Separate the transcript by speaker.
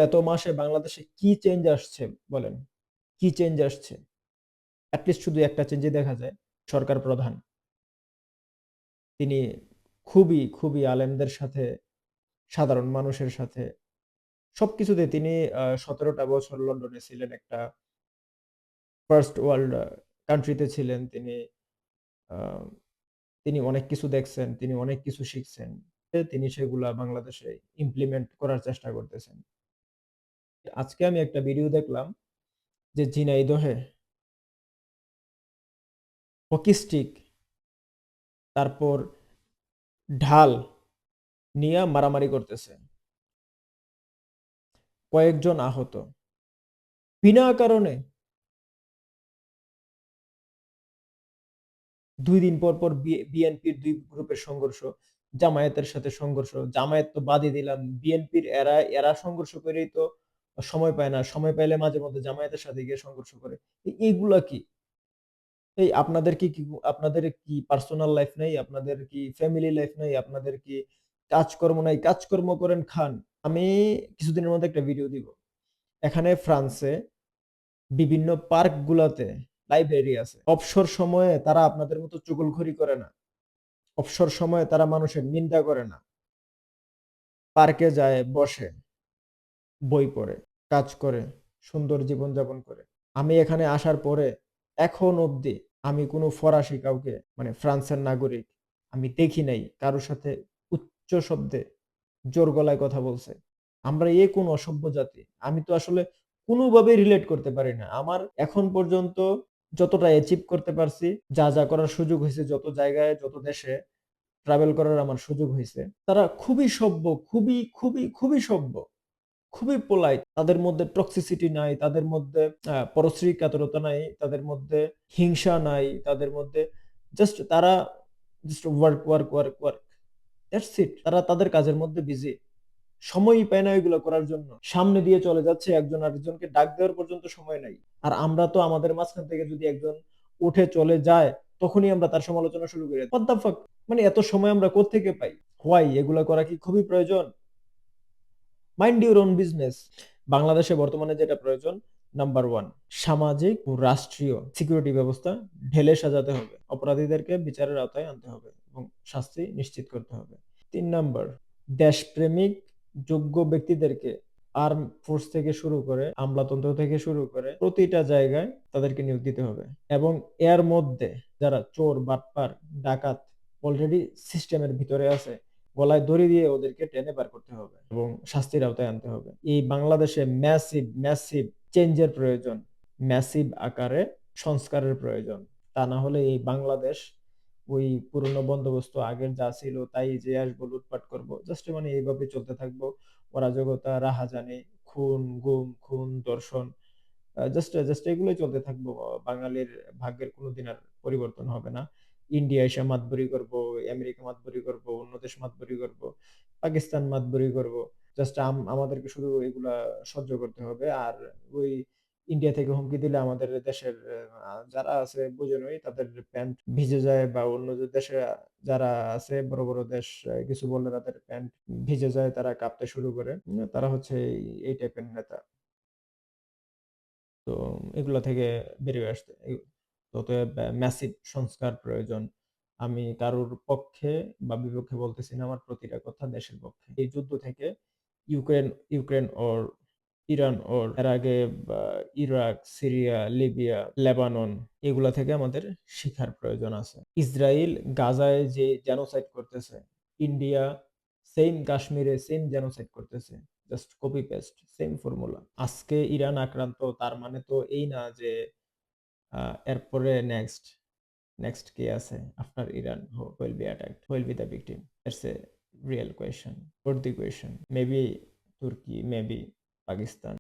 Speaker 1: এত মাসে বাংলাদেশে কি চেঞ্জ আসছে বলেন? কি চেঞ্জ আসছে? এটলিস্ট শুধু একটা চেঞ্জই দেখা যায়। সরকার প্রধান তিনি খুবই আলেমদের সাথে, সাধারণ মানুষের সাথে সবকিছুতে তিনি ১৭টা বছর লন্ডনে ছিলেন, একটা ফার্স্ট ওয়ার্ল্ড কান্ট্রিতে ছিলেন তিনি। আহ, তিনি অনেক কিছু দেখছেন, তিনি অনেক কিছু শিখছেন। তিনি সেগুলা বাংলাদেশে ইমপ্লিমেন্ট করার চেষ্টা করতেছেন। আজকে আমি একটা ভিডিও দেখলাম যে ঝিনাইদহে হকি স্টিক, তারপর ঢাল নিয়ে মারামারি করতেছে, কয়েকজন আহত বিনা কারণে। ২ দিন পর পর বিএনপির ২ গ্রুপের সংঘর্ষ, জামায়াতের সাথে সংঘর্ষ। জামায়াত তো বাদই দিলাম, বিএনপির এরা এরা সংঘর্ষ করেই তো সময় পায় না, সময় পাইলে মাঝে মধ্যে জামায়াতের সাথে গিয়ে সংঘর্ষ করে। এইগুলা কি? এই আপনাদের কি পার্সোনাল লাইফ নাই? আপনাদের কি ফ্যামিলি লাইফ নাই? আপনাদের কি কাজকর্ম নাই? কাজকর্ম করেন, খান। আমি কিছুদিনের মধ্যে একটা ভিডিও দিব। এখানে ফ্রান্সে বিভিন্ন পার্ক গুলাতে লাইব্রেরি আছে। অবসর সময়ে তারা আপনাদের মতো চুগলখড়ি করে না। অবসর সময়ে তারা মানুষের নিন্দা করে না। পার্কে যায়, বসে, বই পড়ে, কাজ করে, সুন্দর জীবনযাপন করে। আমি এখানে আসার পরে এখন অবধি আমি কোনো ফরাসি কাউকে, মানে ফ্রান্সের নাগরিক, আমি দেখি নাই কারোর সাথে উচ্চ শব্দে জোর গলায় কথা বলছে। আমরা কোন অসভ্য জাতি? আমি তো আসলে কোনোভাবেই রিলেট করতে পারি না। আমার এখন পর্যন্ত যতটা অ্যাচিভ করতে পারছি, যা করার সুযোগ হয়েছে, যত জায়গায় যত দেশে ট্রাভেল করার আমার সুযোগ হয়েছে, তারা খুবই সভ্য, খুবই সভ্য, খুবই পোলাইট। তাদের মধ্যে টক্সিসিটি নাই, তাদের মধ্যে পরশ্রী কাতরতা নাই, তাদের মধ্যে হিংসা নাই, তাদের মধ্যে তারা just work work work work, that's it. তারা তাদের কাজের মধ্যে বিজি, সময়ই পায় না এগুলো করার জন্য। সামনে দিয়ে চলে যাচ্ছে, একজন আরেকজনকে ডাক দেওয়ার পর্যন্ত সময় নাই। আর আমরা তো আমাদের মাঝখান থেকে যদি একজন উঠে চলে যায়, তখনই আমরা তার সমালোচনা শুরু করি। What the fuck? মানে এত সময় আমরা কোত্থেকে পাই? হোয়াই? এগুলা করা কি খুবই প্রয়োজন? Mind your own business. বাংলাদেশে বর্তমানে যেটা প্রয়োজন, নাম্বার ওয়ান, সামাজিক ও রাষ্ট্রীয় সিকিউরিটি ব্যবস্থা ঢেলে সাজাতে হবে। অপরাধীদেরকে বিচারের আওতায় আনতে হবে এবং শাস্তি নিশ্চিত করতে হবে। ৩ নাম্বার, দেশপ্রেমিক যোগ্য ব্যক্তিদেরকে আর্ম ফোর্স থেকে শুরু করে, আমলাতন্ত্র থেকে শুরু করে প্রতিটা জায়গায় তাদেরকে নিয়োগ দিতে হবে। এবং এর মধ্যে যারা চোর, বাটপার, ডাকাত অলরেডি সিস্টেমের ভিতরে আছে, গলায় দড়ি দিয়ে ওদেরকে টেনে বার করতে হবে এবং শাস্তির আওতায় আনতে হবে। এই বাংলাদেশে ম্যাসিভ ম্যাসিভ চেঞ্জের প্রয়োজন, ম্যাসিভ আকারে সংস্কারের প্রয়োজন। তা না হলে এই বাংলাদেশ ওই পুরনো বন্দোবস্ত আগের যা ছিল তাই যে আসবো, লুটপাট করব, জাস্ট মানে এইভাবে চলতে থাকবো। অরাজকতা, রাহাজানি, খুন, দর্শন, জাস্ট এগুলোই চলতে থাকবো। বাঙালির ভাগ্যের কোনোদিন আর পরিবর্তন হবে না। ইন্ডিয়া এসে মাতবরি করব, আমেরিকা মাতবরি করব, অন্য দেশ মাতবরি করব, পাকিস্তান মাতবরি করব, জাস্ট আমাদেরকে শুধু এগুলা সহ্য করতে হবে। আর ওই ইন্ডিয়া থেকে হুমকি দিলে আমাদের দেশের যারা আছে বুঝেনই, তাদের প্যান্ট ভিজে যায়। বা অন্য যে দেশে যারা আছে, বড় বড় দেশ, কিছু বললে তাদের প্যান্ট ভিজে যায়, তারা কাঁপতে শুরু করে। তারা হচ্ছে এই টাইপের নেতা। তো এগুলা থেকে বেরিয়ে আসতে তত ম্যাসিভ সংস্কার প্রয়োজন। আমি কারোর পক্ষে বা বিপক্ষে বলতেছি না, আমার প্রতিটা কথা দেশের পক্ষে। এই যুদ্ধ থেকে ইউক্রেন ইউক্রেন ওর ইরান ওর এর আগে বা ইরাক, সিরিয়া, লিবিয়া, লেবানন, এগুলা থেকে আমাদের শিখার প্রয়োজন আছে। ইসরায়েল গাজায় যে জেনোসাইড করতেছে, ইন্ডিয়া সেম কাশ্মীরে সেম জেনোসাইড করতেছে, just copy paste, same formula. আজকে ইরান আক্রান্ত, তার মানে তো এই না যে এরপরে নেক্সট কে আছে after Iran, who will be attacked, who will be the victim? That's a real question, for the question. Maybe তুর্কি, মেবি পাকিস্তান।